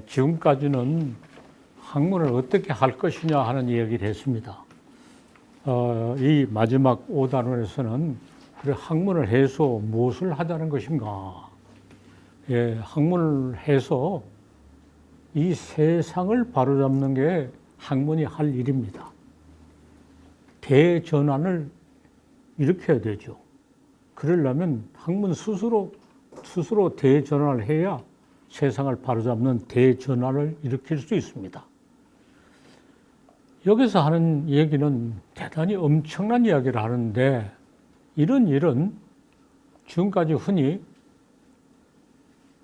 지금까지는 학문을 어떻게 할 것이냐 하는 이야기를 했습니다. 이 마지막 5단원에서는 그래, 학문을 해서 무엇을 하자는 것인가? 예, 학문을 해서 이 세상을 바로잡는 게 학문이 할 일입니다. 대전환을 일으켜야 되죠. 그러려면 학문 스스로 대전환을 해야 세상을 바로잡는 대전환을 일으킬 수 있습니다. 여기서 하는 얘기는 대단히 엄청난 이야기를 하는데, 이런 일은 지금까지 흔히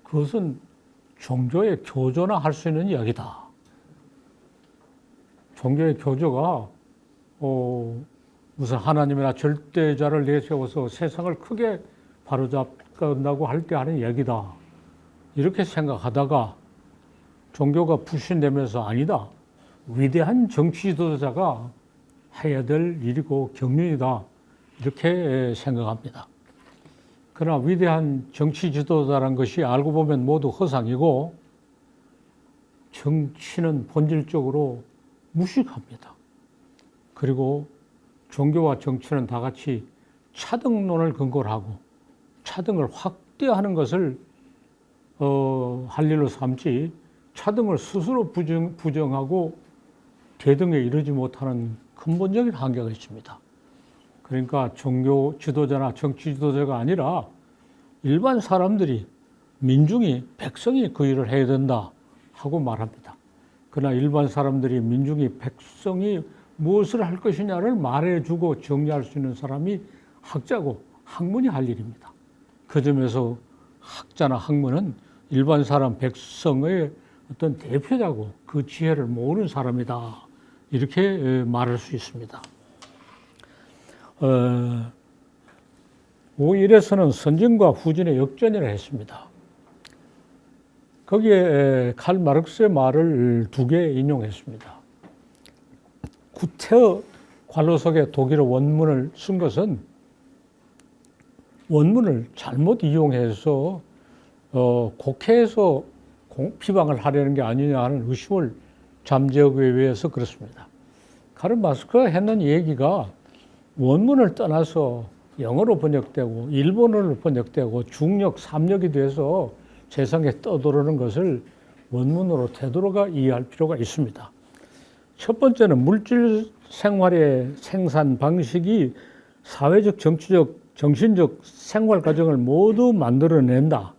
그것은 종교의 교조나 할 수 있는 이야기다. 종교의 교조가 무슨 하나님이나 절대자를 내세워서 세상을 크게 바로잡는다고 할 때 하는 이야기다. 이렇게 생각하다가 종교가 불신되면서 아니다. 위대한 정치 지도자가 해야 될 일이고 경륜이다. 이렇게 생각합니다. 그러나 위대한 정치 지도자라는 것이 알고 보면 모두 허상이고 정치는 본질적으로 무식합니다. 그리고 종교와 정치는 다 같이 차등론을 근거로 하고 차등을 확대하는 것을 할 일로 삼지 차등을 스스로 부정하고 대등에 이르지 못하는 근본적인 한계가 있습니다. 그러니까 종교 지도자나 정치 지도자가 아니라 일반 사람들이, 민중이, 백성이 그 일을 해야 된다 하고 말합니다. 그러나 일반 사람들이, 민중이, 백성이 무엇을 할 것이냐를 말해주고 정리할 수 있는 사람이 학자고 학문이 할 일입니다. 그 점에서 학자나 학문은 일반 사람, 백성의 어떤 대표자고 그 지혜를 모으는 사람이다. 이렇게 말할 수 있습니다. 5일에서는 선진과 후진의 역전이라 했습니다. 거기에 칼 마르크스의 말을 2개 인용했습니다. 구테어 관로석의 독일어 원문을 쓴 것은 원문을 잘못 이용해서 곡해해서 비방을 하려는 게 아니냐 하는 의심을 잠재우기 위해서 그렇습니다. 칼 마르크스가 했는 얘기가 원문을 떠나서 영어로 번역되고 일본어로 번역되고 중역, 삼역이 돼서 세상에 떠도르는 것을 원문으로 되돌아가 이해할 필요가 있습니다. 첫 번째는 물질 생활의 생산 방식이 사회적, 정치적, 정신적 생활 과정을 모두 만들어낸다.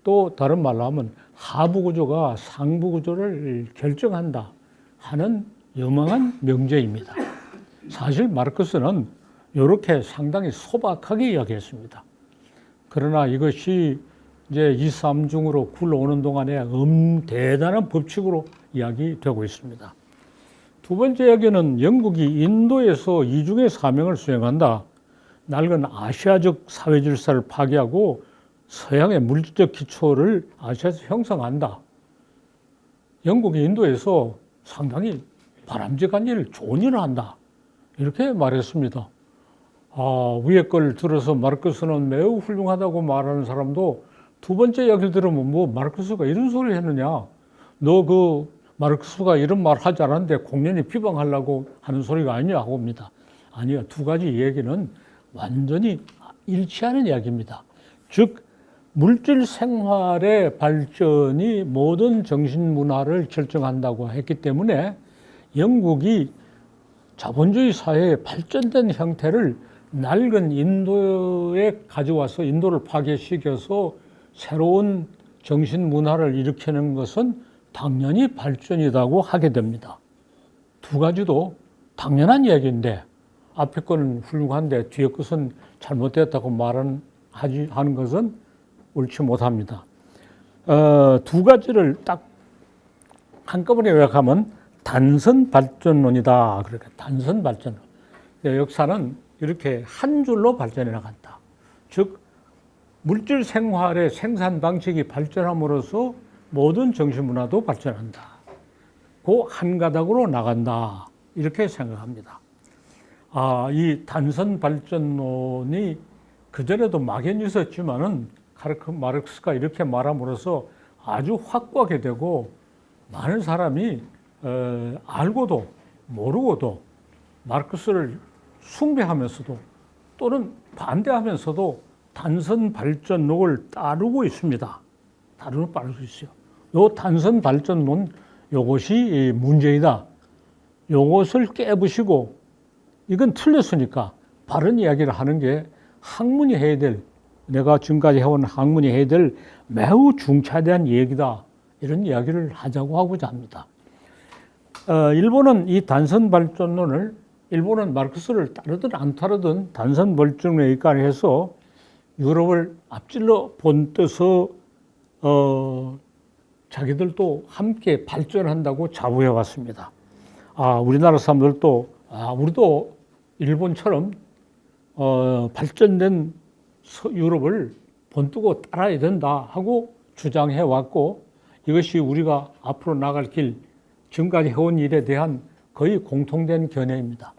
또 다른 말로 하면 하부 구조가 상부 구조를 결정한다 하는 유명한 명제입니다. 사실 마르크스는 이렇게 상당히 소박하게 이야기했습니다. 그러나 이것이 이제 2, 3중으로 굴러오는 동안에 대단한 법칙으로 이야기되고 있습니다. 두 번째 이야기는 영국이 인도에서 이중의 사명을 수행한다. 낡은 아시아적 사회 질서를 파괴하고 서양의 물질적 기초를 아시아에서 형성한다. 영국이 인도에서 상당히 바람직한 일, 좋은 일을 한다. 이렇게 말했습니다. 위에 걸 들어서 마르크스는 매우 훌륭하다고 말하는 사람도 두 번째 이야기를 들으면 뭐 마르크스가 이런 소리 했느냐. 너 그 마르크스가 이런 말 하지 않았는데 공연히 비방하려고 하는 소리가 아니냐 하고 옵니다. 아니요. 두 가지 얘기는 완전히 일치하는 이야기입니다. 즉 물질 생활의 발전이 모든 정신 문화를 결정한다고 했기 때문에 영국이 자본주의 사회의 발전된 형태를 낡은 인도에 가져와서 인도를 파괴시켜서 새로운 정신 문화를 일으키는 것은 당연히 발전이라고 하게 됩니다. 두 가지도 당연한 이야기인데 앞에 거는 훌륭한데 뒤에 것은 잘못됐다고 하는 것은 옳지 못합니다. 두 가지를 딱 한꺼번에 요약하면 단선 발전론이다. 그러니까 단선 발전론. 역사는 이렇게 한 줄로 발전해 나간다. 즉 물질 생활의 생산 방식이 발전함으로써 모든 정신문화도 발전한다. 그 한 가닥으로 나간다. 이렇게 생각합니다. 이 단선 발전론이 그전에도 막연히 있었지만은 마르크스가 이렇게 말함으로써 아주 확고하게 되고 많은 사람이 알고도 모르고도 마르크스를 숭배하면서도 또는 반대하면서도 단선 발전론을 따르고 있습니다. 따르고 있어요. 요 단선 발전론 요것이 문제이다. 요것을 깨부시고 이건 틀렸으니까 바른 이야기를 하는 게 학문이 해야 될, 내가 지금까지 해온 학문이 해야 될 매우 중차대한 얘기다. 이런 이야기를 하자고 하고자 합니다. 일본은 이 단선 발전론을, 일본은 마르크스를 따르든 안 따르든 단선 발전론에 입각해서 유럽을 앞질러 본떠서 자기들도 함께 발전한다고 자부해 왔습니다. 우리나라 사람들도 우리도 일본처럼 발전된 유럽을 본뜨고 따라야 된다 하고 주장해 왔고, 이것이 우리가 앞으로 나갈 길, 지금까지 해온 일에 대한 거의 공통된 견해입니다.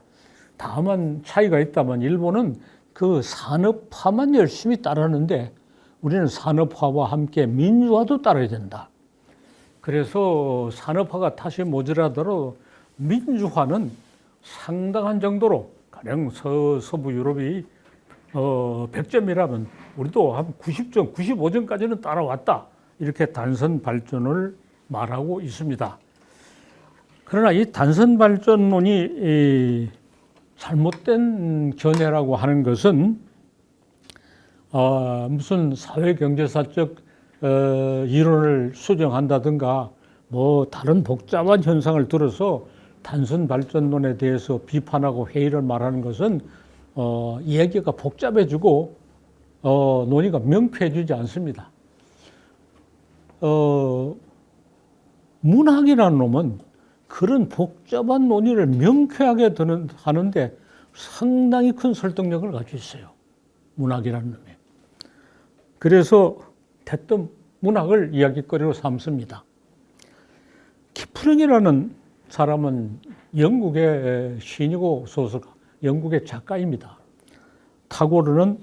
다만 차이가 있다면 일본은 그 산업화만 열심히 따르는데 우리는 산업화와 함께 민주화도 따라야 된다. 그래서 산업화가 다시 모자라더라도 민주화는 상당한 정도로, 가령 서부 유럽이 100점이라면 우리도 한 90점, 95점까지는 따라왔다. 이렇게 단선 발전을 말하고 있습니다. 그러나 이 단선 발전론이 잘못된 견해라고 하는 것은 무슨 사회경제사적 이론을 수정한다든가 뭐 다른 복잡한 현상을 들어서 단선 발전론에 대해서 비판하고 회의를 말하는 것은 이야기가 복잡해지고 논의가 명쾌해지지 않습니다. 문학이라는 놈은 그런 복잡한 논의를 명쾌하게 하는데 상당히 큰 설득력을 가지고 있어요. 문학이라는 놈이. 그래서 대뜸 문학을 이야기거리로 삼습니다. 키플링이라는 사람은 영국의 시인이고 소설가, 영국의 작가입니다. 타고르는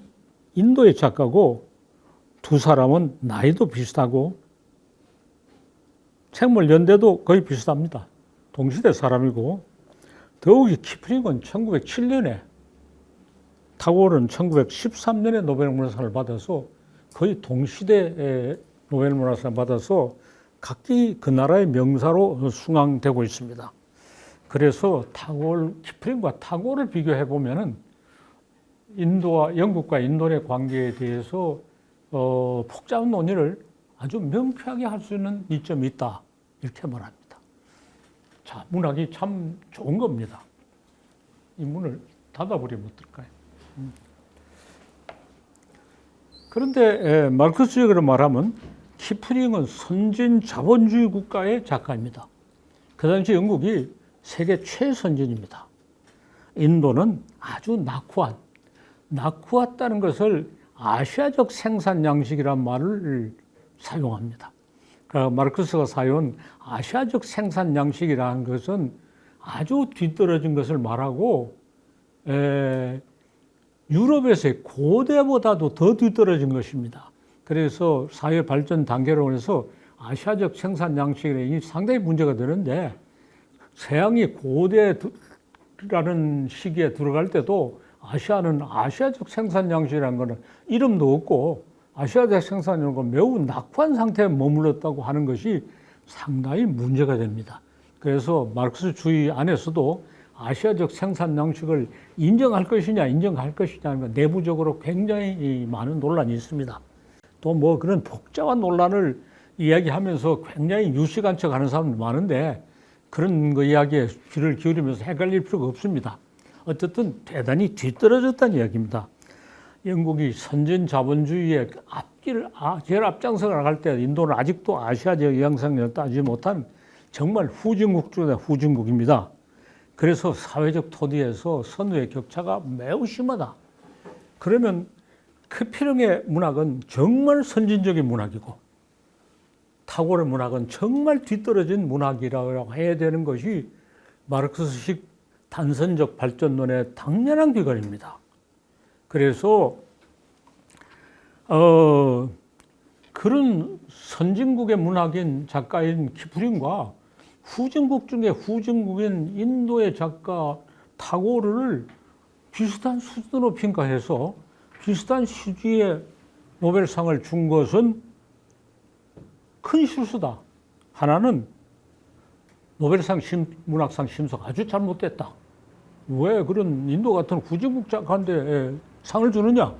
인도의 작가고, 두 사람은 나이도 비슷하고 생물 연대도 거의 비슷합니다. 동시대 사람이고, 더욱이 키플링은 1907년에, 타고르는 1913년에 노벨문학상을 받아서 거의 동시대에 노벨문학상을 받아서 각기 그 나라의 명사로 숭앙되고 있습니다. 그래서 키플링과 타고를 비교해 보면은 영국과 인도의 관계에 대해서 복잡한 논의를 아주 명쾌하게 할 수 있는 이점이 있다. 이렇게 말합니다. 자, 문학이 참 좋은 겁니다. 이 문을 닫아버리면 어떨까요? 그런데 마르크스적으로 말하면 키플링은 선진 자본주의 국가의 작가입니다. 그 당시 영국이 세계 최선진입니다. 인도는 아주 낙후했다는 것을 아시아적 생산 양식이란 말을 사용합니다. 그러니까 마르크스가 사용한 아시아적 생산 양식이라는 것은 아주 뒤떨어진 것을 말하고 유럽에서의 고대보다도 더 뒤떨어진 것입니다. 그래서 사회 발전 단계로 해서 아시아적 생산 양식이 상당히 문제가 되는데, 서양이 고대라는 시기에 들어갈 때도 아시아는 아시아적 생산 양식이라는 것은 이름도 없고 아시아적 생산 양식은 매우 낙후한 상태에 머물렀다고 하는 것이 상당히 문제가 됩니다. 그래서 마르크스주의 안에서도 아시아적 생산 양식을 인정할 것이냐 인정할 것이냐는 건 내부적으로 굉장히 많은 논란이 있습니다. 또 뭐 그런 복잡한 논란을 이야기하면서 굉장히 유식한 척 하는 사람도 많은데, 그런 거 이야기에 귀를 기울이면서 헷갈릴 필요가 없습니다. 어쨌든 대단히 뒤떨어졌다는 이야기입니다. 영국이 선진 자본주의의 제일 앞장서 나갈 때 인도는 아직도 아시아적 영향력을 따지 못한 정말 후진국 중에 후진국입니다. 그래서 사회적 토대에서 선후의 격차가 매우 심하다. 그러면 키플링의 문학은 정말 선진적인 문학이고 타고르의 문학은 정말 뒤떨어진 문학이라고 해야 되는 것이 마르크스식 단선적 발전론의 당연한 귀결입니다. 그래서 그런 선진국의 문학인 작가인 키프링과 후진국 중에 후진국인 인도의 작가 타고르를 비슷한 수준으로 평가해서 비슷한 시기에 노벨상을 준 것은 큰 실수다. 하나는 노벨상 문학상 심사가 아주 잘못됐다. 왜 그런 인도 같은 후진국 작가한테 상을 주느냐?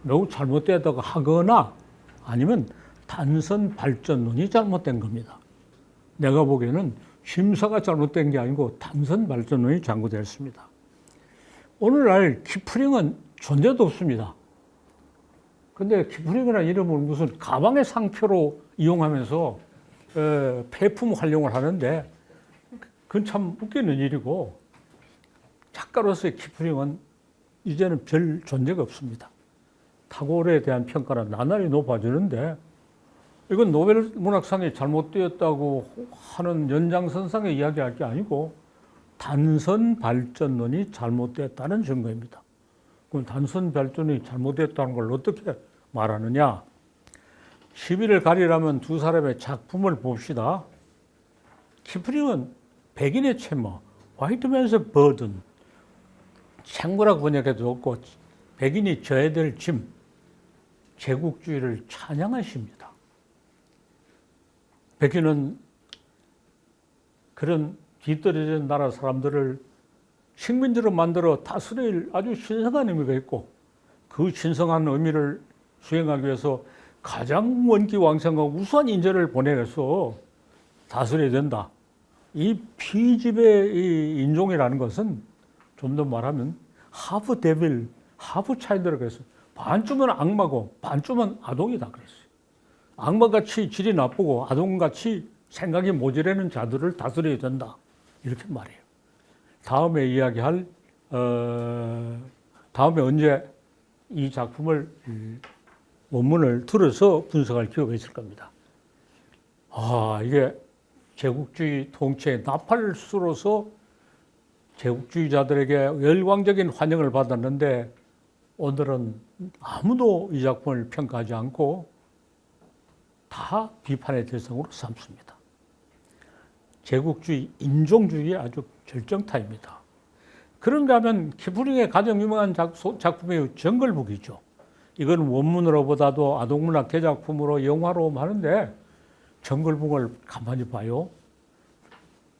매우 잘못됐다고 하거나 아니면 단선 발전론이 잘못된 겁니다. 내가 보기에는 심사가 잘못된 게 아니고 단선 발전론이 잘못됐습니다. 오늘날 키프링은 존재도 없습니다. 근데 키프링이라는 이름을 무슨 가방의 상표로 이용하면서 폐품 활용을 하는데 그건 참 웃기는 일이고 작가로서의 키프링은 이제는 별 존재가 없습니다. 타고르에 대한 평가는 나날이 높아지는데 이건 노벨 문학상이 잘못되었다고 하는 연장선상에 이야기할 게 아니고 단선 발전론이 잘못됐다는 증거입니다. 그럼 단선 발전이 잘못됐다는 걸 어떻게 말하느냐? 시비를 가리려면 두 사람의 작품을 봅시다. 키프링은 백인의 채무, 화이트맨스 버든, 창고라고 번역해도 좋고 백인이 져야 될 짐, 제국주의를 찬양하십니다. 백인은 그런 뒤떨어진 나라 사람들을 식민지로 만들어 다스릴 아주 신성한 의미가 있고 그 신성한 의미를 수행하기 위해서 가장 원기왕성하고 우수한 인재를 보내서 다스려야 된다. 이 피지배 인종이라는 것은 좀 더 말하면 하프 데빌, 하프 차일드라고 해서 반쯤은 악마고 반쯤은 아동이다 그랬어요. 악마같이 질이 나쁘고 아동같이 생각이 모자라는 자들을 다스려야 된다. 이렇게 말해요. 다음에 이야기할 다음에 언제 이 작품을 원문을 들어서 분석할 기회가 있을 겁니다. 이게 제국주의 통치의 나팔수로서 제국주의자들에게 열광적인 환영을 받았는데 오늘은 아무도 이 작품을 평가하지 않고 다 비판의 대상으로 삼습니다. 제국주의, 인종주의의 아주 절정타입니다. 그런가 하면 키프링의 가장 유명한 작품이 정글북이죠. 이건 원문으로보다도 아동문학 대작품으로 영화로 하는데 정글북을 가만히 봐요.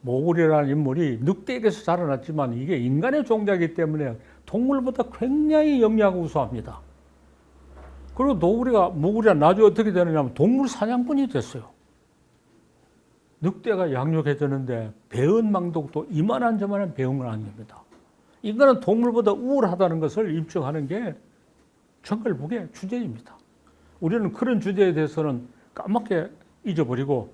모글이라는 인물이 늑대에게서 자라났지만 이게 인간의 종자이기 때문에 동물보다 굉장히 영리하고 우수합니다. 그리고 모글이가 나중에 어떻게 되느냐 하면 동물 사냥꾼이 됐어요. 늑대가 양육해주는데 배은망덕도 이만한 저만한 배움은 아닙니다. 인간은 동물보다 우월하다는 것을 입증하는 게 정글북의 주제입니다. 우리는 그런 주제에 대해서는 까맣게 잊어버리고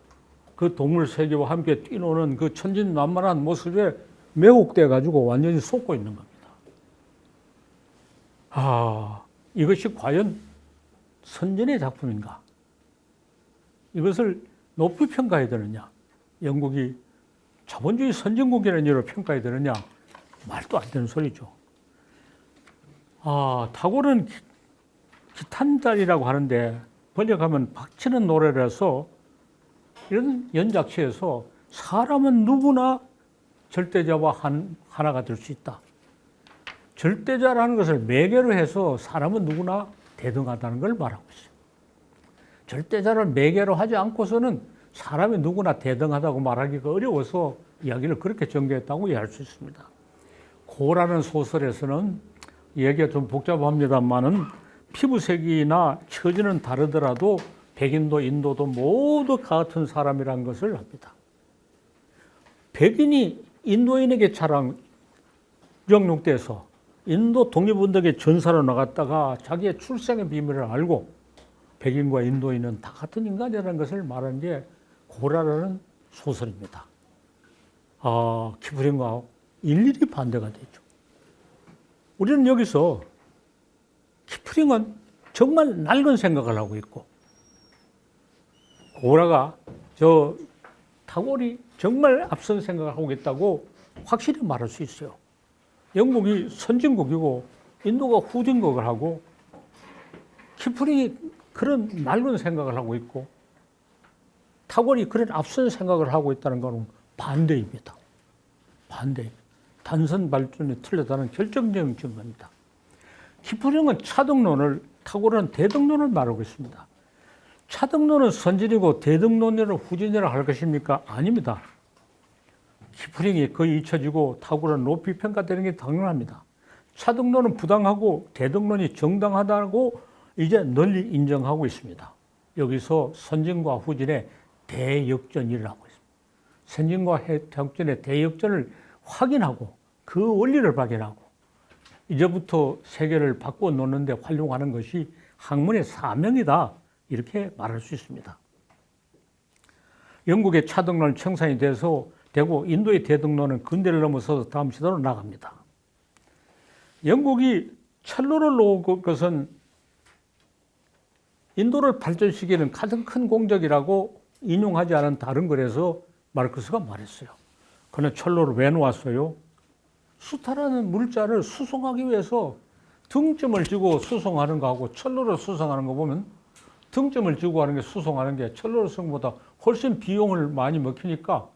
그 동물 세계와 함께 뛰노는 그 천진난만한 모습에 매혹돼 가지고 완전히 속고 있는 겁니다. 이것이 과연 선진의 작품인가? 이것을 높이 평가해야 되느냐? 영국이 자본주의 선진국이라는 이유로 평가해야 되느냐? 말도 안 되는 소리죠. 타고르는 기탄자리라고 하는데 번역하면 박치는 노래라서 이런 연작체에서 사람은 누구나 절대자와 하나가 될 수 있다. 절대자라는 것을 매개로 해서 사람은 누구나 대등하다는 걸 말하고 있어요. 절대자를 매개로 하지 않고서는 사람이 누구나 대등하다고 말하기가 어려워서 이야기를 그렇게 전개했다고 이해할 수 있습니다. 고라는 소설에서는 얘기가 좀 복잡합니다만은 피부색이나 처지는 다르더라도 백인도 인도도 모두 같은 사람이라는 것을 합니다. 백인이 인도인에게 영육돼서 인도 독립운동의 전사로 나갔다가 자기의 출생의 비밀을 알고 백인과 인도인은 다 같은 인간이라는 것을 말하는 게 고라라는 소설입니다. 키프링과 일일이 반대가 되죠. 우리는 여기서 키프링은 정말 낡은 생각을 하고 있고 고라가 타고르이 정말 앞선 생각을 하고 있다고 확실히 말할 수 있어요. 영국이 선진국이고 인도가 후진국을 하고 키프링이 그런 낡은 생각을 하고 있고 탁월이 그런 앞선 생각을 하고 있다는 것은 반대입니다. 반대. 단선 발전이 틀렸다는 결정적인 증거입니다. 키플링은 차등론을, 탁월은 대등론을 말하고 있습니다. 차등론은 선진이고 대등론을 후진이라 할 것입니까? 아닙니다. 키플링이 거의 잊혀지고 탁월은 높이 평가되는 게 당연합니다. 차등론은 부당하고 대등론이 정당하다고 이제 널리 인정하고 있습니다. 여기서 선진과 후진의 대역전이 일어나고 있습니다. 선진과 후진의 대역전을 확인하고 그 원리를 발견하고 이제부터 세계를 바꿔 놓는 데 활용하는 것이 학문의 사명이다. 이렇게 말할 수 있습니다. 영국의 차등론 청산이 되고 인도의 대등론은 근대를 넘어서서 다음 시대로 나갑니다. 영국이 철로를 놓은 것은 인도를 발전시키는 가장 큰 공적이라고 인용하지 않은 다른 글에서 마르크스가 말했어요. 그는 철로를 왜 놓았어요? 수타라는 물자를 수송하기 위해서 등점을 쥐고 수송하는 거하고 철로를 수송하는 거 보면 등점을 쥐고 하는 게 수송하는 게 철로를 쓰는 것보다 훨씬 비용을 많이 먹히니까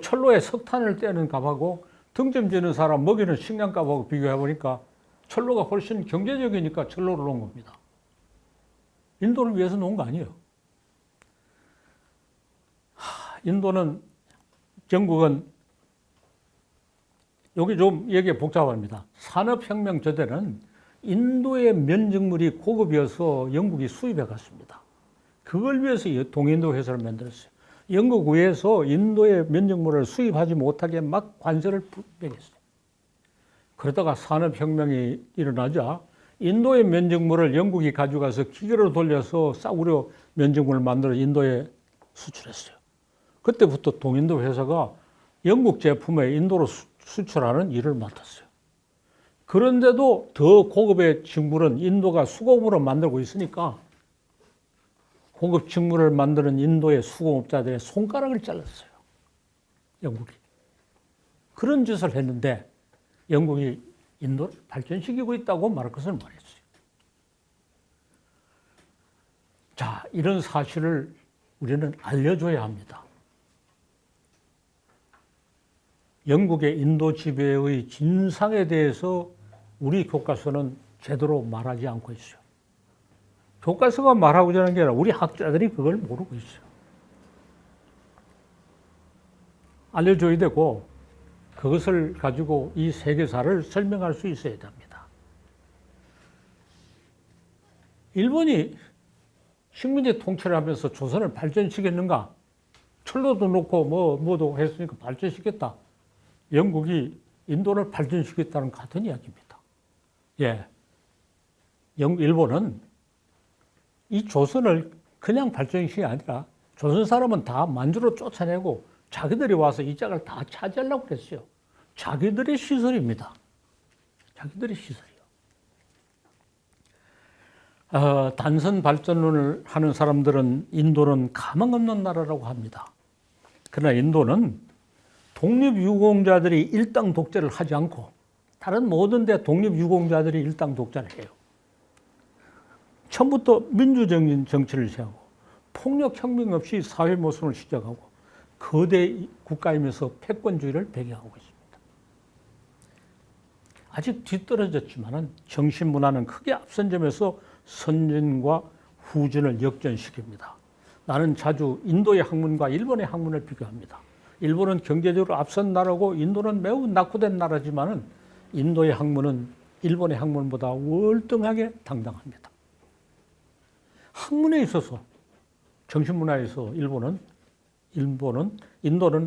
철로에 석탄을 떼는 값하고 등점 지는 사람 먹이는 식량값하고 비교해 보니까 철로가 훨씬 경제적이니까 철로를 놓은 겁니다. 인도를 위해서 놓은 거 아니에요. 인도는 영국은 여기 좀 얘기가 복잡합니다. 산업혁명 저때는 인도의 면적물이 고급이어서 영국이 수입해 갔습니다. 그걸 위해서 동인도 회사를 만들었어요. 영국 외에서 인도의 면적물을 수입하지 못하게 막 관세를 매겼어요. 그러다가 산업혁명이 일어나자 인도의 면적물을 영국이 가져가서 기계로 돌려서 싸구려 면적물을 만들어 인도에 수출했어요. 그때부터 동인도 회사가 영국 제품을 인도로 수출하는 일을 맡았어요. 그런데도 더 고급의 직물은 인도가 수공업으로 만들고 있으니까 고급 직물을 만드는 인도의 수공업자들의 손가락을 잘랐어요. 영국이. 그런 짓을 했는데 영국이 인도를 발전시키고 있다고 마르크스는 말했어요. 자, 이런 사실을 우리는 알려줘야 합니다. 영국의 인도 지배의 진상에 대해서 우리 교과서는 제대로 말하지 않고 있어요. 교과서가 말하고자 하는 게 아니라 우리 학자들이 그걸 모르고 있어요. 알려줘야 되고 그것을 가지고 이 세계사를 설명할 수 있어야 됩니다. 일본이 식민지 통치를 하면서 조선을 발전시켰는가? 철로도 놓고 뭐도 했으니까 발전시켰다. 영국이 인도를 발전시켰다는 같은 이야기입니다. 예. 일본은 이 조선을 그냥 발전시킨 게 아니라 조선 사람은 다 만주로 쫓아내고 자기들이 와서 이 짝을 다 차지하려고 그랬어요. 자기들의 시설입니다. 자기들의 시설이요. 단선 발전론을 하는 사람들은 인도는 가망 없는 나라라고 합니다. 그러나 인도는 독립유공자들이 일당 독재를 하지 않고 다른 모든 데 독립유공자들이 일당 독재를 해요. 처음부터 민주적인 정치를 시작하고 폭력혁명 없이 사회 모순을 시작하고 거대 국가이면서 패권주의를 배경하고 있습니다. 아직 뒤떨어졌지만 정신문화는 크게 앞선 점에서 선진과 후진을 역전시킵니다. 나는 자주 인도의 학문과 일본의 학문을 비교합니다. 일본은 경제적으로 앞선 나라고 인도는 매우 낙후된 나라지만 인도의 학문은 일본의 학문보다 월등하게 당당합니다. 학문에 있어서 정신문화에서 인도는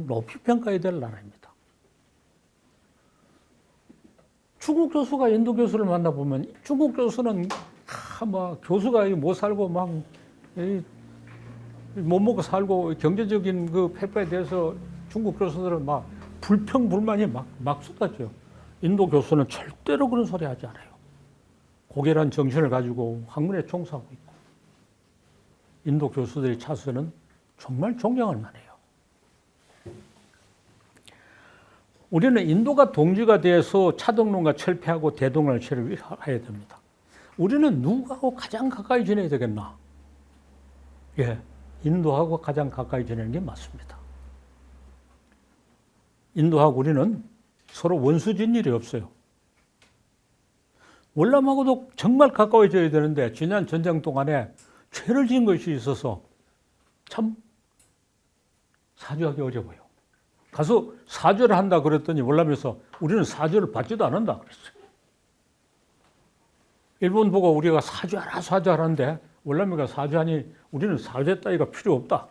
높이 평가해야 될 나라입니다. 중국 교수가 인도 교수를 만나보면 중국 교수는 교수가 못 살고 못 먹고 살고 경제적인 그 패배에 대해서 중국 교수들은 불평불만이 막 쏟아져요. 인도 교수는 절대로 그런 소리 하지 않아요. 고결한 정신을 가지고 학문에 종사하고 있고 인도 교수들의 차수는 정말 존경할 만해요. 우리는 인도가 동지가 돼서 차등론과 철폐하고 대등론을 철회해야 됩니다. 우리는 누구하고 가장 가까이 지내야 되겠나? 예, 인도하고 가장 가까이 지내는 게 맞습니다. 인도하고 우리는 서로 원수진 일이 없어요. 월남하고도 정말 가까워져야 되는데 지난 전쟁 동안에 죄를 지은 것이 있어서 참 사죄하기 어려워요. 가서 사죄를 한다 그랬더니 월남에서 우리는 사죄를 받지도 않는다 그랬어요. 일본 보고 우리가 사죄하라 사죄하라는데 월남이가 사죄하니 우리는 사죄 따위가 필요 없다.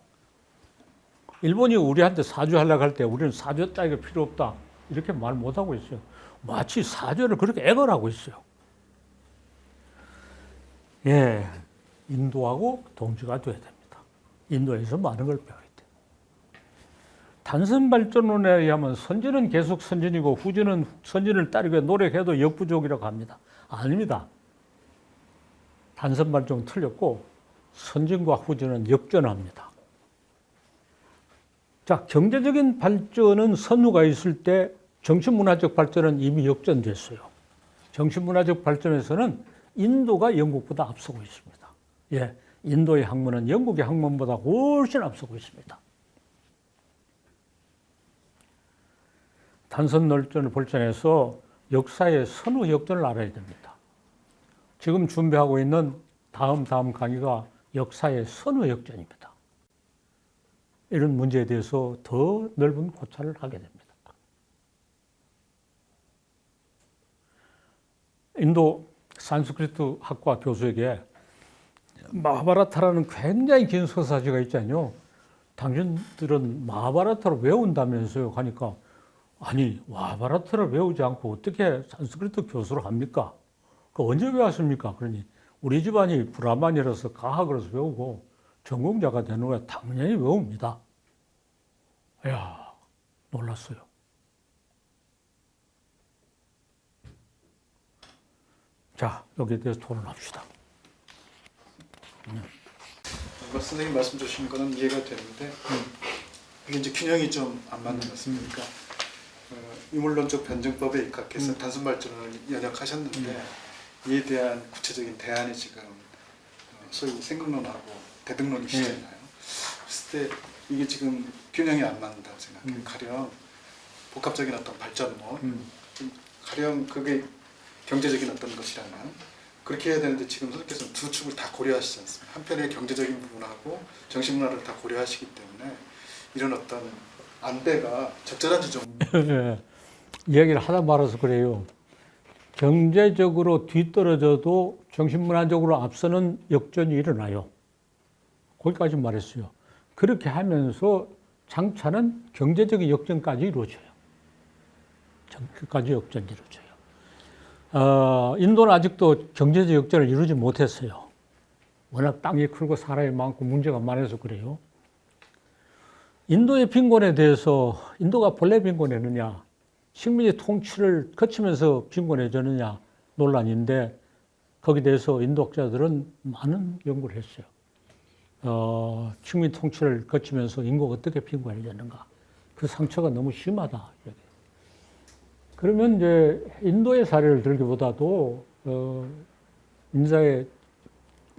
일본이 우리한테 사죄하려고 할 때 우리는 사죄 따위가 필요 없다. 이렇게 말 못하고 있어요. 마치 사죄를 그렇게 애걸하고 있어요. 예, 인도하고 동지가 돼야 됩니다. 인도에서 많은 걸 배워야 돼요. 단선 발전론에 의하면 선진은 계속 선진이고 후진은 선진을 따르게 노력해도 역부족이라고 합니다. 아닙니다. 단선 발전은 틀렸고 선진과 후진은 역전합니다. 자, 경제적인 발전은 선후가 있을 때 정신문화적 발전은 이미 역전됐어요. 정신문화적 발전에서는 인도가 영국보다 앞서고 있습니다. 예, 인도의 학문은 영국의 학문보다 훨씬 앞서고 있습니다. 단선 발전을 발전해서 역사의 선후 역전을 알아야 됩니다. 지금 준비하고 있는 다음 강의가 역사의 선후 역전입니다. 이런 문제에 대해서 더 넓은 고찰을 하게 됩니다. 인도 산스크리트 학과 교수에게 마하바라타라는 굉장히 긴 서사지가 있잖아요. 당신들은 마하바라타를 외운다면서요? 하니까 아니 마하바라타를 외우지 않고 어떻게 산스크리트 교수를 합니까? 그 언제 외웠습니까? 그러니 우리 집안이 브라만이라서 가학으로서 외우고 전공자가 되는 거야 당연히 외웁니다. 이야 놀랐어요. 자, 여기에 대해서 토론합시다. 선생님 말씀 주신 거는 이해가 되는데 이게 이제 균형이 좀 안 맞는 것 같습니다. 유물론적 변증법에 입각해서 단순 발전을 연역하셨는데 이에 대한 구체적인 대안이 지금 소위 생각론하고 대등론이시잖아요. 그랬을 때 이게 지금 균형이 안 맞는다고 생각해요. 가령 복합적인 어떤 발전론, 가령 그게 경제적인 어떤 것이라면 그렇게 해야 되는데 지금 선생님께서는 두 축을 다 고려하시지 않습니까? 한편의 경제적인 부분하고 정신문화를 다 고려하시기 때문에 이런 어떤 안배가 적절한지 좀 이야기를 하다 말아서 그래요. 경제적으로 뒤떨어져도 정신문화적으로 앞서는 역전이 일어나요. 거기까지 말했어요. 그렇게 하면서 장차는 경제적인 역전까지 이루어져요. 끝까지 역전이 이루어져요. 인도는 아직도 경제적 역전을 이루지 못했어요. 워낙 땅이 크고 사람이 많고 문제가 많아서 그래요. 인도의 빈곤에 대해서 인도가 본래 빈곤했느냐, 식민지 통치를 거치면서 빈곤해졌느냐 논란인데 거기에 대해서 인도학자들은 많은 연구를 했어요. 식민지 통치를 거치면서 인구가 어떻게 빈곤해졌는가, 그 상처가 너무 심하다. 그러면 이제 인도의 사례를 들기보다도 인사의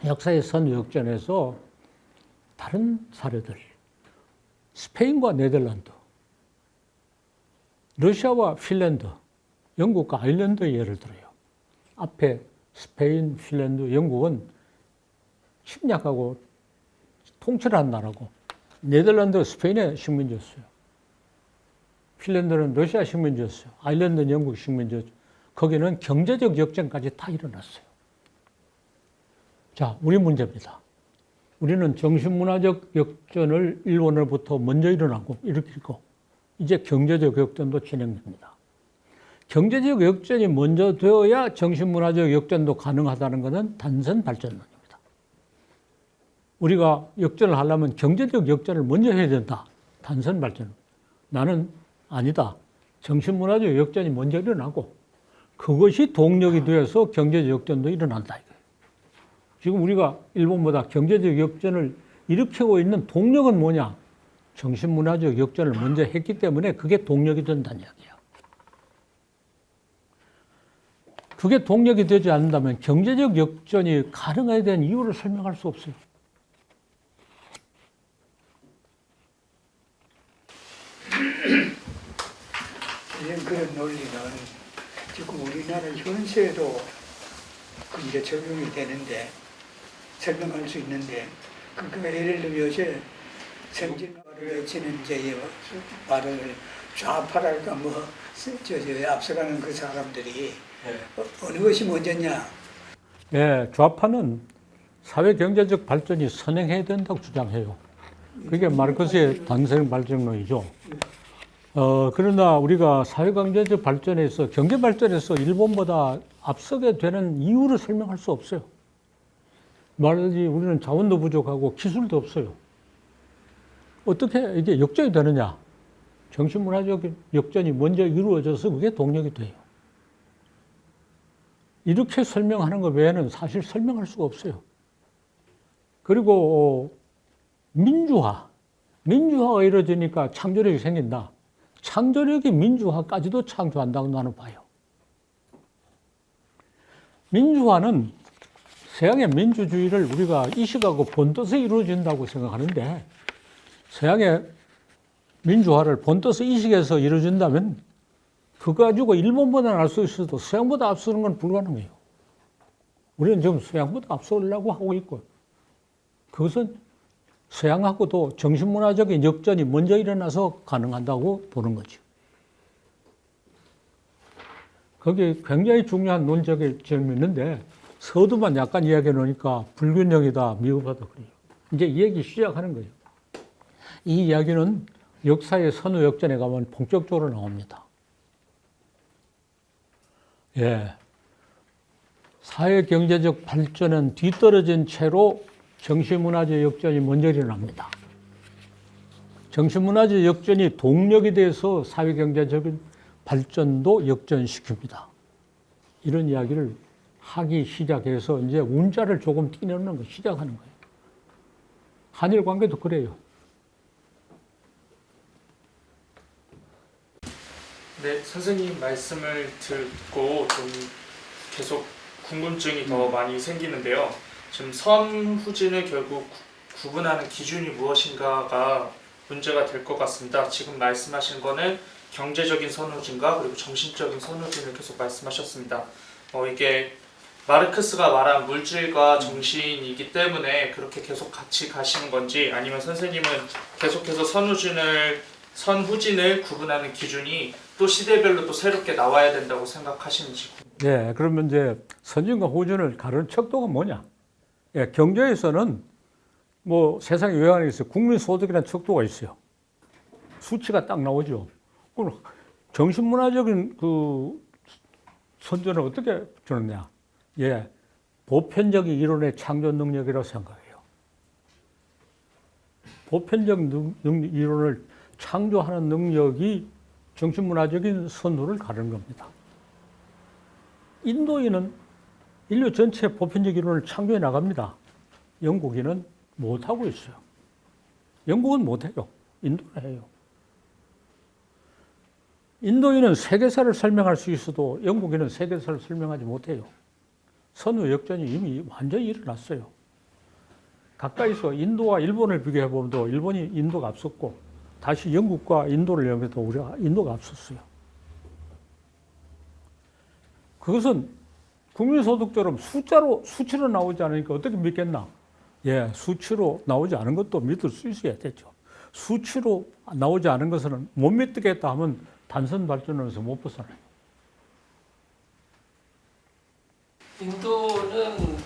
역사의 선역전에서 다른 사례들, 스페인과 네덜란드, 러시아와 핀란드, 영국과 아일랜드의 예를 들어요. 앞에 스페인, 핀란드, 영국은 침략하고 통치를 한 나라고, 네덜란드, 스페인의 식민지였어요. 핀란드는 러시아 식민지였어요. 아일랜드는 영국 식민지였죠. 거기는 경제적 역전까지 다 일어났어요. 자, 우리 문제입니다. 우리는 정신문화적 역전을 일본으로부터 먼저 일으키고 이제 경제적 역전도 진행됩니다. 경제적 역전이 먼저 되어야 정신문화적 역전도 가능하다는 것은 단선 발전론입니다. 우리가 역전을 하려면 경제적 역전을 먼저 해야 된다. 단선 발전. 나는 아니다. 정신문화적 역전이 먼저 일어나고 그것이 동력이 되어서 경제적 역전도 일어난다. 지금 우리가 일본보다 경제적 역전을 일으키고 있는 동력은 뭐냐? 정신문화적 역전을 먼저 했기 때문에 그게 동력이 된다는 이야기야. 그게 동력이 되지 않는다면 경제적 역전이 가능하게 된 이유를 설명할 수 없어요. 이런 그런 논리는 지금 우리나라 현세에도 이제 적용이 되는데 설명할 수 있는데 그러니까 예를 들면 요새 선진화를 외치는 이제 말을 좌파랄까 앞서가는 그 사람들이 어느 것이 먼저냐. 예, 좌파는 사회 경제적 발전이 선행해야 된다고 주장해요. 그게 마르크스의 당생 발전론이죠. 그러나 우리가 사회 경제적 발전에서 경제 발전에서 일본보다 앞서게 되는 이유를 설명할 수 없어요. 말하지 우리는 자원도 부족하고 기술도 없어요. 어떻게 이게 역전이 되느냐? 정신문화적 역전이 먼저 이루어져서 그게 동력이 돼요. 이렇게 설명하는 것 외에는 사실 설명할 수가 없어요. 그리고 민주화가 이루어지니까 창조력이 생긴다. 창조력이 민주화까지도 창조한다고 나는 봐요. 민주화는 서양의 민주주의를 우리가 이식하고 본떠서 이루어진다고 생각하는데 서양의 민주화를 본떠서 이식해서 이루어진다면 그거 가지고 일본보다 날 수 있어도 서양보다 앞서는 건 불가능해요. 우리는 지금 서양보다 앞서려고 하고 있고 그것은 서양하고도 정신문화적인 역전이 먼저 일어나서 가능하다고 보는 거죠. 거기에 굉장히 중요한 논적인 점이 있는데 서두만 약간 이야기해 놓으니까 불균형이다, 미흡하다 그래요. 이제 이 얘기 시작하는 거예요. 이 이야기는 역사의 선후 역전에 가면 본격적으로 나옵니다. 예. 사회 경제적 발전은 뒤떨어진 채로 정신문화적 역전이 먼저 일어납니다. 정신문화적 역전이 동력이 돼서 사회 경제적인 발전도 역전시킵니다. 이런 이야기를 하기 시작해서 이제 운자를 조금 띄내는 거 시작하는 거예요. 한일 관계도 그래요. 네, 선생님 말씀을 듣고 좀 계속 궁금증이 더 많이 생기는데요. 지금 선후진을 결국 구분하는 기준이 무엇인가가 문제가 될 것 같습니다. 지금 말씀하신 거는 경제적인 선후진과 그리고 정신적인 선후진을 계속 말씀하셨습니다. 이게 마르크스가 말한 물질과 정신이기 때문에 그렇게 계속 같이 가시는 건지 아니면 선생님은 계속해서 선후진을 구분하는 기준이 또 시대별로 또 새롭게 나와야 된다고 생각하시는지. 네, 그러면 이제 선진과 후진을 가르는 척도가 뭐냐? 예, 경제에서는 뭐 세상에 외환에 있어요. 국민소득이라는 척도가 있어요. 수치가 딱 나오죠. 그럼 정신문화적인 그 선전을 어떻게 주느냐? 예, 보편적인 이론의 창조 능력이라고 생각해요. 보편적 이론을 창조하는 능력이 정신문화적인 선후를 가르는 겁니다. 인도인은 인류 전체 보편적 이론을 창조해 나갑니다. 영국인은 못하고 있어요. 영국은 못해요. 인도는 해요. 인도인은 세계사를 설명할 수 있어도 영국인은 세계사를 설명하지 못해요. 선후 역전이 이미 완전히 일어났어요. 가까이서 인도와 일본을 비교해 보면 일본이 인도가 앞섰고 다시 영국과 인도를 연결해도 우리가 인도가 앞섰어요. 그것은 국민소득처럼 수치로 나오지 않으니까 어떻게 믿겠나? 예, 수치로 나오지 않은 것도 믿을 수 있어야 되죠. 수치로 나오지 않은 것은 못 믿겠다 하면 단선 발전에서 못 벗어나요. 인도는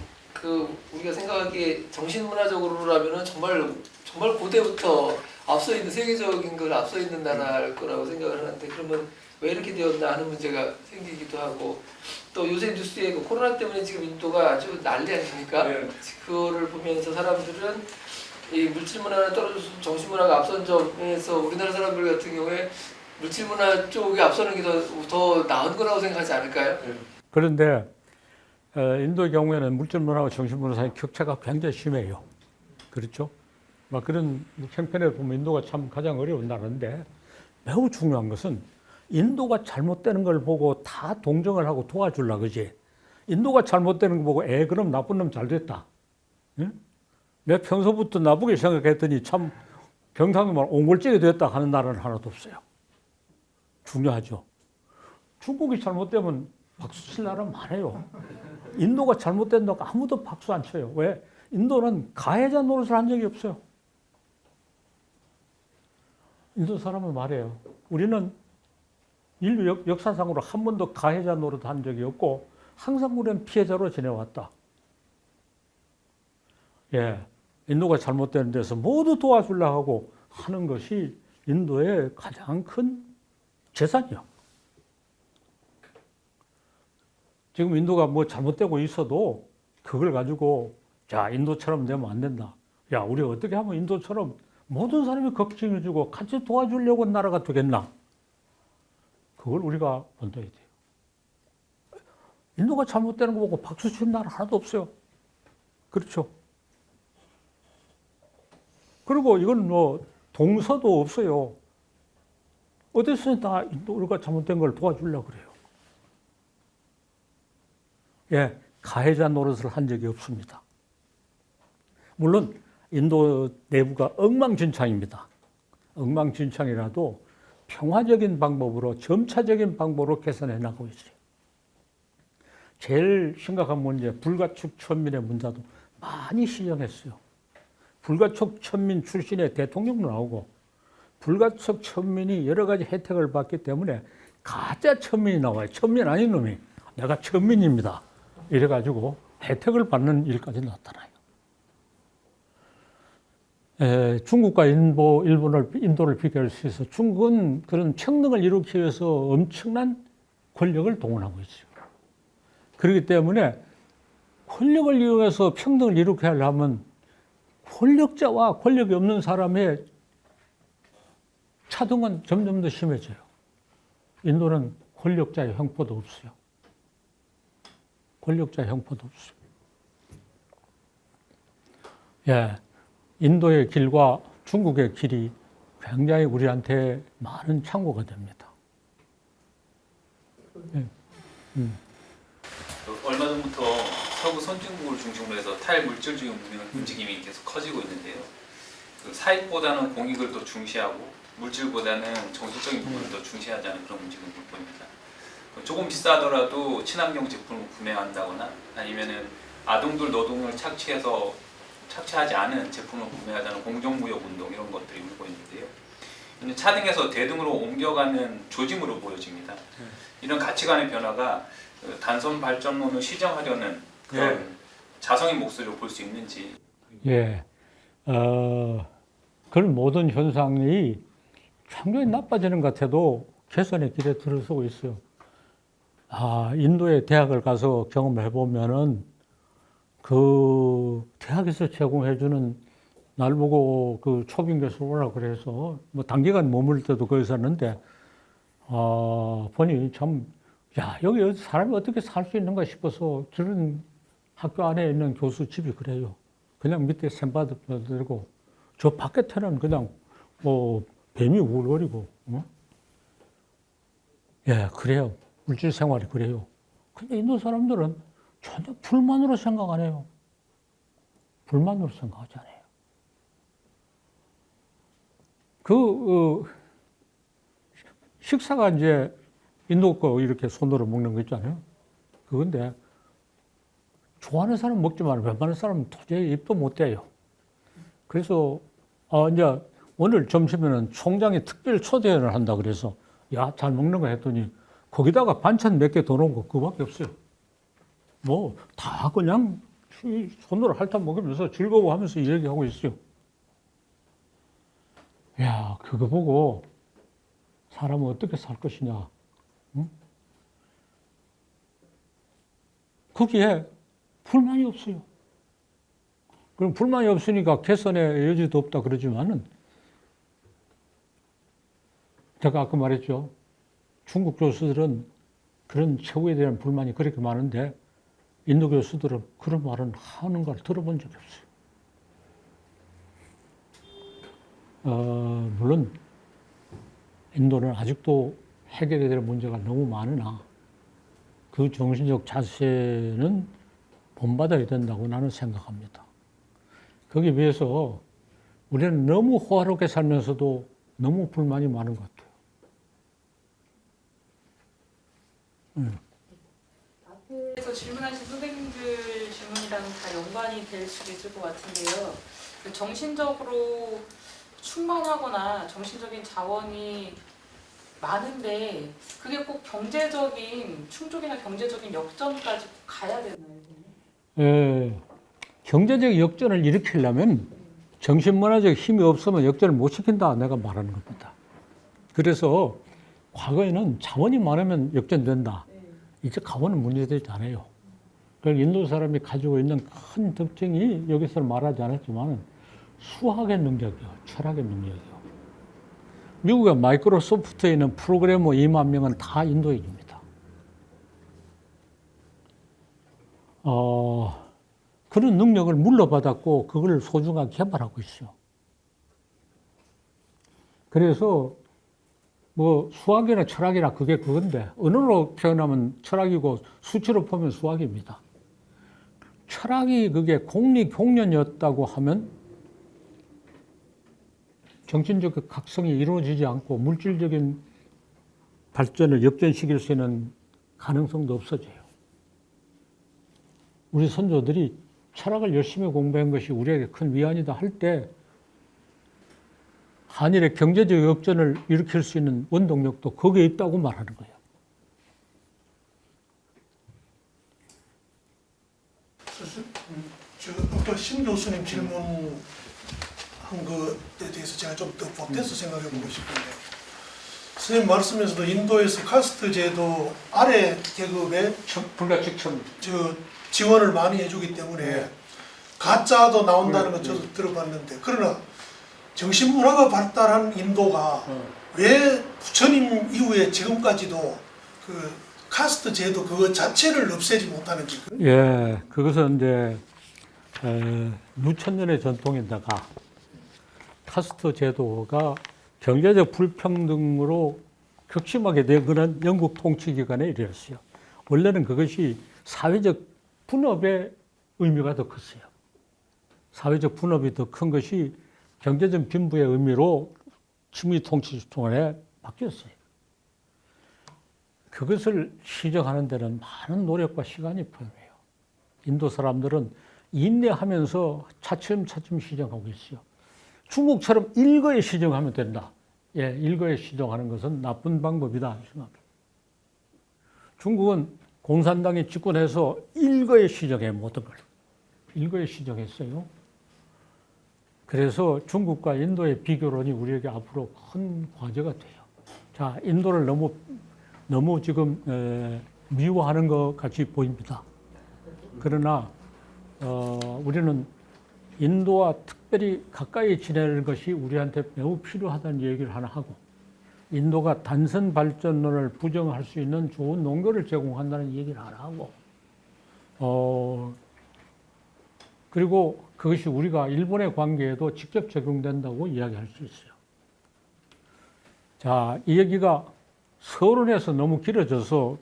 우리가 생각하기에 정신문화적으로라면은 정말 고대부터 앞서 있는 세계적인 걸 앞서 있는 나라일 거라고 생각을 하는데 그러면 왜 이렇게 되었나 하는 문제가 생기기도 하고 또 요새 뉴스에 그 코로나 때문에 지금 인도가 아주 난리 아닙니까? 네. 그거를 보면서 사람들은 이 물질문화는 떨어져서 정신문화가 앞선 점에서 우리나라 사람들 같은 경우에 물질문화 쪽에 앞서는 게 더 나은 거라고 생각하지 않을까요? 그런데 인도의 경우에는 물질문화와 정신문화 사이 격차가 굉장히 심해요. 그렇죠? 막 그런 형편에 보면 인도가 참 가장 어려운 나라인데 매우 중요한 것은 인도가 잘못되는 걸 보고 다 동정을 하고 도와주려고 그지. 인도가 잘못되는 거 보고 그럼 나쁜 놈 잘 됐다. 응? 내가 평소부터 나쁘게 생각했더니 참 경상도만 옹골찌게 됐다 하는 나라는 하나도 없어요. 중요하죠. 중국이 잘못되면 박수 칠 나라 많아요. 인도가 잘못된다고 아무도 박수 안 쳐요. 왜? 인도는 가해자 노릇을 한 적이 없어요. 인도 사람은 말해요. 우리는 인류 역사상으로 한 번도 가해자 노릇 한 적이 없고 항상 우리는 피해자로 지내왔다. 예, 인도가 잘못되는 데서 모두 도와주려고 하고 하는 것이 인도의 가장 큰 재산이요. 지금 인도가 뭐 잘못되고 있어도 그걸 가지고 자, 인도처럼 되면 안 된다. 야, 우리 어떻게 하면 인도처럼 모든 사람이 걱정해주고 같이 도와주려고 나라가 되겠나? 그걸 우리가 본다야 돼요. 인도가 잘못되는 거 보고 박수 치는 나라 하나도 없어요. 그렇죠? 그리고 이건 뭐 동서도 없어요. 어디서든 다 인도가 잘못된 걸 도와주려고 그래요. 예, 가해자 노릇을 한 적이 없습니다. 물론 인도 내부가 엉망진창입니다. 엉망진창이라도 평화적인 방법으로 점차적인 방법으로 개선해 나가고 있어요. 제일 심각한 문제, 불가촉 천민의 문제도 많이 시정했어요. 불가촉 천민 출신의 대통령도 나오고 불가촉 천민이 여러 가지 혜택을 받기 때문에 가짜 천민이 나와요. 천민 아닌 놈이 내가 천민입니다. 이래가지고 혜택을 받는 일까지 나타나요. 중국과 인도를 비교할 수 있어. 중국은 그런 평등을 이루기 위해서 엄청난 권력을 동원하고 있어요. 그렇기 때문에 권력을 이용해서 평등을 이루게 하려면 권력자와 권력이 없는 사람의 차등은 점점 더 심해져요. 인도는 권력자의 형포도 없어요. 권력자의 형포도 없어요. 예, 인도의 길과 중국의 길이 굉장히 우리한테 많은 참고가 됩니다. 예. 얼마 전부터 서구 선진국을 중심으로 해서 탈물질주의 움직임이 계속 커지고 있는데요. 그 사익보다는 공익을 더 중시하고 물질보다는 정신적인 부분을 더 중시하자는 그런 움직임을 보입니다. 조금 비싸더라도 친환경 제품을 구매한다거나 아니면은 아동들 노동을 착취하지 않은 제품을 구매하자는 공정무역 운동 이런 것들이 울고 있는데요. 차등에서 대등으로 옮겨가는 조짐으로 보여집니다. 이런 가치관의 변화가 단선 발전론을 시정하려는 그런 자성의 목소리로 볼 수 있는지. 예, 그런 모든 현상이 굉장히 나빠지는 것 같아도 개선의 길에 들어서고 있어요. 인도의 대학을 가서 경험해 보면은 그 대학에서 제공해주는 날 보고 그 초빙 교수 오라 그래서 뭐 단기간 머물 때도 거기 있었는데 보니 참 야, 여기 사람이 어떻게 살 수 있는가 싶어서 저런 학교 안에 있는 교수 집이 그래요. 그냥 밑에 샘바드 들고 저 바깥에는 그냥 뭐 뱀이 우글거리고 예, 그래요. 물질 생활이 그래요. 근데 인도 사람들은 전혀 불만으로 생각 안 해요. 불만으로 생각하지 않아요. 식사가 이제 인도 거 이렇게 손으로 먹는 거 있잖아요. 그건데 좋아하는 사람은 먹지만 웬만한 사람은 도저히 입도 못 대요. 그래서 이제 오늘 점심에는 총장이 특별 초대를 한다 그래서 야, 잘 먹는 거 했더니 거기다가 반찬 몇 개 더 놓은 거 그거밖에 없어요. 뭐 다 그냥 손으로 핥아 먹으면서 즐거워하면서 얘기하고 있어요. 야, 그거 보고 사람은 어떻게 살 것이냐. 응? 거기에 불만이 없어요. 그럼 불만이 없으니까 개선의 여지도 없다 그러지만은 제가 아까 말했죠. 중국 교수들은 그런 최후에 대한 불만이 그렇게 많은데 인도 교수들은 그런 말은 하는 걸 들어본 적이 없어요. 물론 인도는 아직도 해결해야 될 문제가 너무 많으나 그 정신적 자세는 본받아야 된다고 나는 생각합니다. 거기에 비해서 우리는 너무 호화롭게 살면서도 너무 불만이 많은 것 같아요. 앞에서 질문하신 선생님들 질문이랑 다 연관이 될 수도 있을 것 같은데요. 그 정신적으로 충만하거나 정신적인 자원이 많은데 그게 꼭 경제적인 충족이나 경제적인 역전까지 가야 되나요? 경제적 역전을 일으키려면 정신문화적 힘이 없으면 역전을 못 시킨다 내가 말하는 겁니다. 그래서 과거에는 자원이 많으면 역전된다. 이제 자원은 문제되지 않아요. 인도 사람이 가지고 있는 큰 특징이 여기서 말하지 않았지만 수학의 능력이요, 철학의 능력이요. 미국의 마이크로소프트에 있는 프로그래머 2만 명은 다 인도인입니다. 그런 능력을 물려받았고 그걸 소중하게 개발하고 있어요. 그래서 뭐 수학이나 철학이나 그게 그건데 언어로 표현하면 철학이고 수치로 보면 수학입니다. 철학이 그게 공리공연이었다고 하면 정신적 각성이 이루어지지 않고 물질적인 발전을 역전시킬 수 있는 가능성도 없어져요. 우리 선조들이 철학을 열심히 공부한 것이 우리에게 큰 위안이다 할 때 한일의 경제적 역전을 일으킬 수 있는 원동력도 거기에 있다고 말하는 거예요. 아까 신 교수님 질문한 것에 대해서 제가 좀 더 보태서 생각해 보고 싶은데, 선생님 말씀에서도 인도에서 카스트 제도 아래 계급에 불가측천 지원을 많이 해주기 때문에 가짜도 나온다는 거 저도 들어봤는데, 그러나 정신문화가 발달한 인도가 왜 부처님 이후에 지금까지도 그 카스트 제도 그거 자체를 없애지 못하는지. 예, 그것은 이제 수천년의 전통에다가 카스트 제도가 경제적 불평등으로 극심하게 되거는 영국 통치 기간에 이르렀어요. 원래는 그것이 사회적 분업의 의미가 더 컸어요. 사회적 분업이 더 큰 것이 경제적 빈부의 의미로 식민 통치 동안에 바뀌었어요. 그것을 시정하는 데는 많은 노력과 시간이 필요해요. 인도 사람들은 인내하면서 차츰차츰 시정하고 있어요. 중국처럼 일거에 시정하면 된다. 예, 일거에 시정하는 것은 나쁜 방법이다 생각합니다. 중국은 공산당이 집권해서 일거에 시정해 모든 걸. 일거에 시정했어요. 그래서 중국과 인도의 비교론이 우리에게 앞으로 큰 과제가 돼요. 자, 인도를 너무 지금 미워하는 것 같이 보입니다. 그러나 우리는 인도와 특별히 가까이 지내는 것이 우리한테 매우 필요하다는 얘기를 하나 하고, 인도가 단선 발전론을 부정할 수 있는 좋은 농교를 제공한다는 얘기를 하나 하고, 그리고 그것이 우리가 일본의 관계에도 직접 적용된다고 이야기할 수 있어요. 자, 이 얘기가 서론에서 너무 길어져서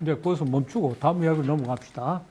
이제 거기서 멈추고 다음 이야기로 넘어갑시다.